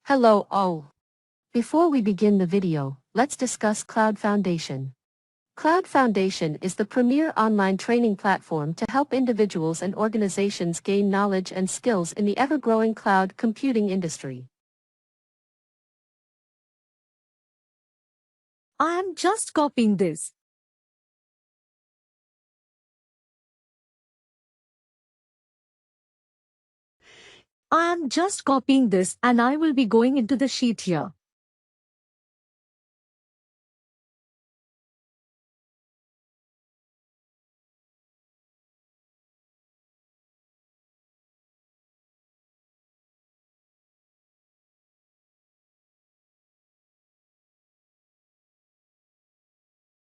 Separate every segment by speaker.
Speaker 1: Hello all. Before we begin the video, let's discuss CloudFoundation. CloudFoundation is the premier online training platform to help individuals and organizations gain knowledge and skills in the ever-growing cloud computing industry.
Speaker 2: I am just copying this. I am just copying this and I will be going into the sheet here.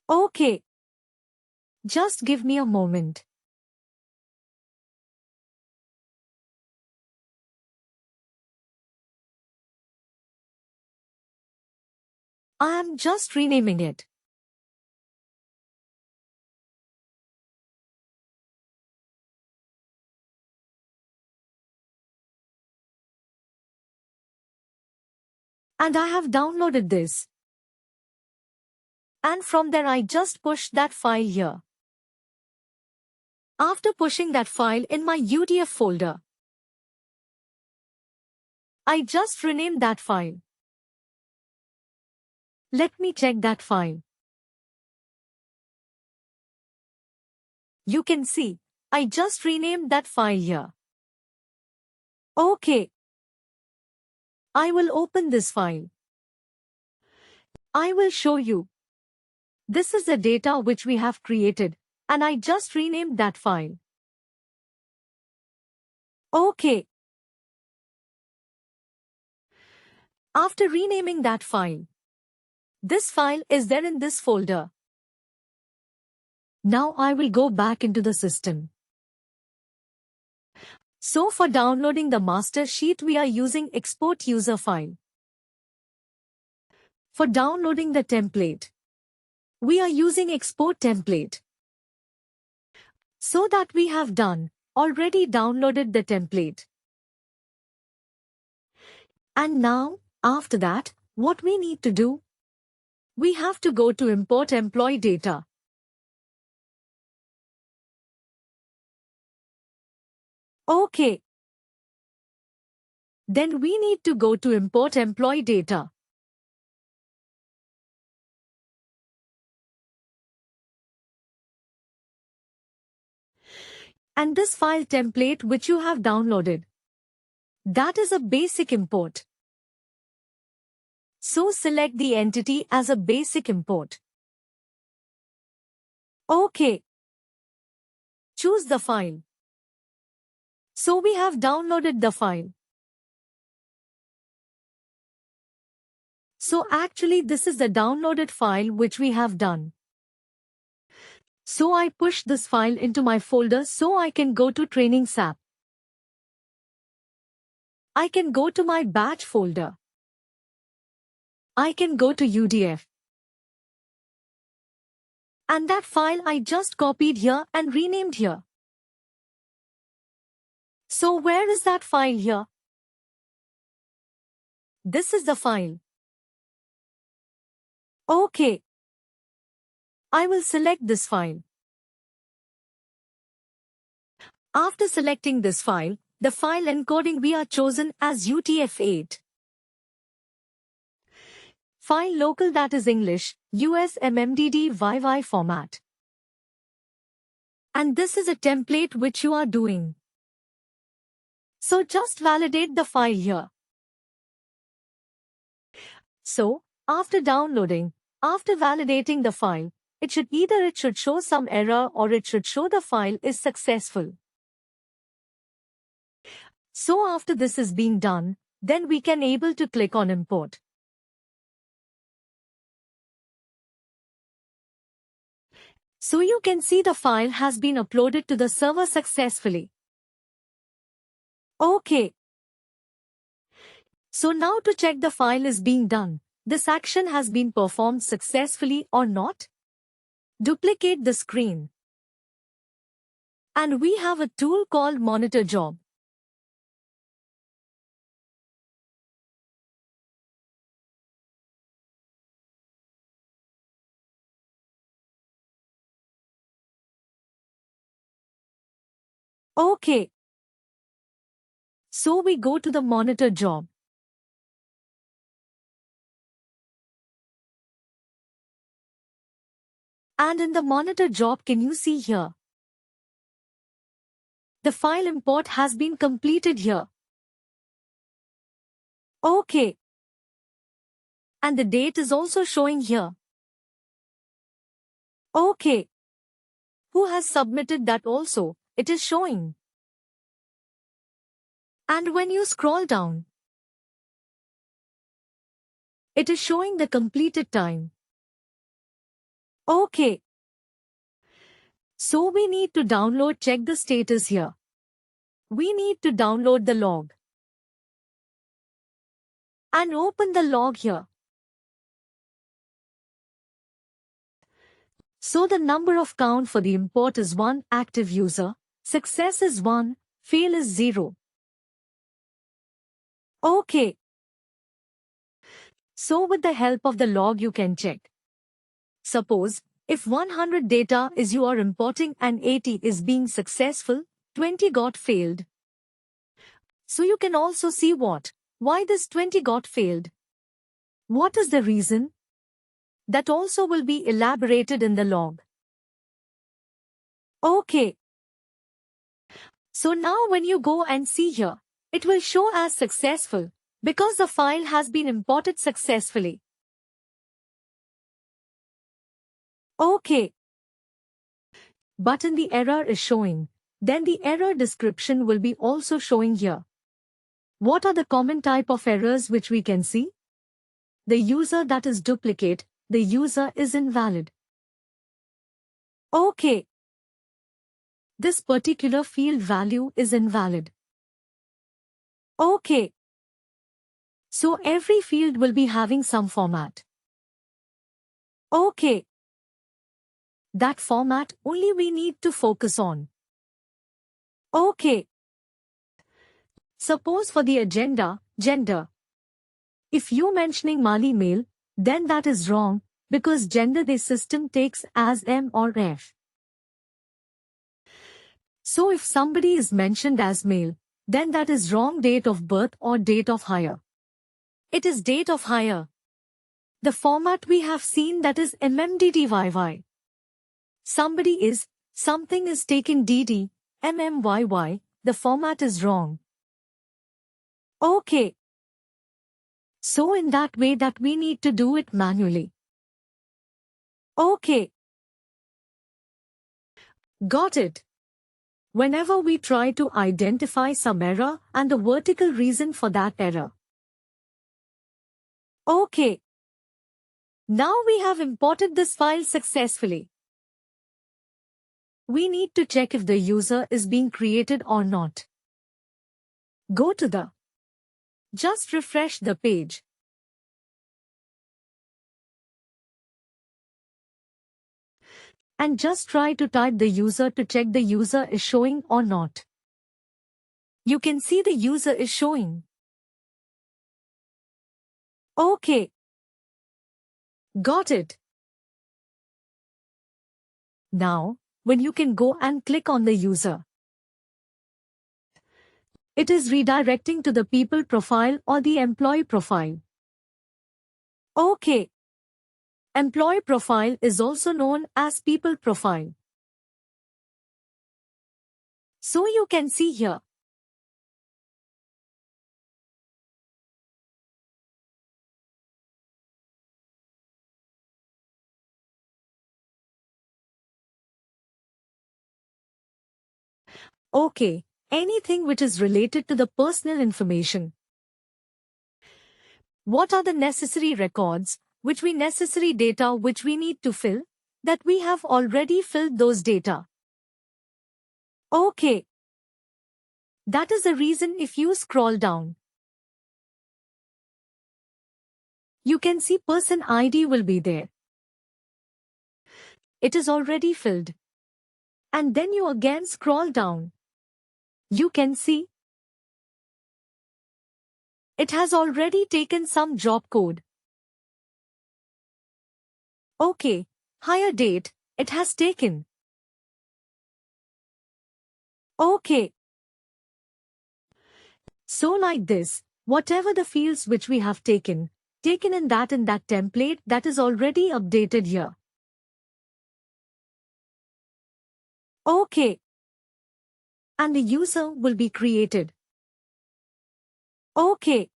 Speaker 2: Okay. Just give me a moment. I am just renaming it. And I have downloaded this. And from there I just push that file here. After pushing that file in my UTF folder, I just renamed that file. Let me check that file. You can see, I just renamed that file here. Okay. I will open this file. I will show you. This is the data which we have created, and I just renamed that file. Okay. After renaming that file, this file is there in this folder. Now I will go back into the system. So for downloading the master sheet we are using export user file. For downloading the template, we are using export template. So that we have already downloaded the template. And now, after that, what we need to do? We have to go to import employee data. Okay. Then we need to go to import employee data. And this file template which you have downloaded, that is a basic import. So select the entity as a basic import. Okay. Choose the file. So we have downloaded the file. So actually this is the downloaded file which we have done. So I push this file into my folder so I can go to Training SAP. I can go to my batch folder. I can go to UDF. And that file I just copied here and renamed here. So where is that file here? This is the file. Okay. I will select this file. After selecting this file, the file encoding we are chosen as UTF-8. File local, that is English USMMDD Wi-Fi format. And this is a template which you are doing. So just validate the file here. So, after downloading, after validating the file, it should show some error or it should show the file is successful. So after this is being done, then we can able to click on import. So you can see the file has been uploaded to the server successfully. Okay. So now to check the file is being done, this action has been performed successfully or not? Duplicate the screen. And we have a tool called Monitor Job. Okay. So we go to the monitor job. And in the monitor job, can you see here? The file import has been completed here. Okay. And the date is also showing here. Okay. Who has submitted that also? It is showing. And when you scroll down, it is showing the completed time. Okay. So we need to check the status here. We need to download the log. And open the log here. So the number of count for the import is 1, active user, success is 1, fail is 0. Okay. So with the help of the log you can check. Suppose, if 100 data is you are importing and 80 is being successful, 20 got failed. So you can also see why this 20 got failed. What is the reason? That also will be elaborated in the log. Okay. So now when you go and see here, it will show as successful because the file has been imported successfully. Okay. Button the error is showing, then the error description will be also showing here. What are the common type of errors which we can see? The user that is duplicate, the user is invalid. Okay. This particular field value is invalid. Okay. So every field will be having some format. Okay. That format only we need to focus on. Okay. Suppose for the agenda, gender. If you mentioning Mali male, then that is wrong, because gender the system takes as M or F. So if somebody is mentioned as male, then that is wrong date of birth or date of hire. It is date of hire. The format we have seen that is MMDD Wi-Fi. Something is taken DD, MMYY, the format is wrong. Okay. So in that way that we need to do it manually. Okay. Got it. Whenever we try to identify some error and the vertical reason for that error. Okay. Now we have imported this file successfully. We need to check if the user is being created or not. Go to the. Just refresh the page. And just try to type the user to check the user is showing or not. You can see the user is showing. Okay. Got it. Now, when you can go and click on the user, it is redirecting to the people profile or the employee profile. Okay. Employee profile is also known as people profile. So you can see here. Okay. Anything which is related to the personal information. What are the necessary records, necessary data which we need to fill, that we have already filled those data. Okay. That is the reason if you scroll down. You can see person ID will be there. It is already filled. And then you again scroll down. You can see it has already taken some job code. Okay, hire date, it has taken. Okay. So like this, whatever the fields which we have taken in that template that is already updated here. Okay. And the user will be created. Okay.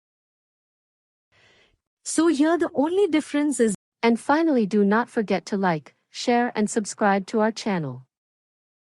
Speaker 2: So here the only difference is.
Speaker 1: And finally, do not forget to like, share and subscribe to our channel.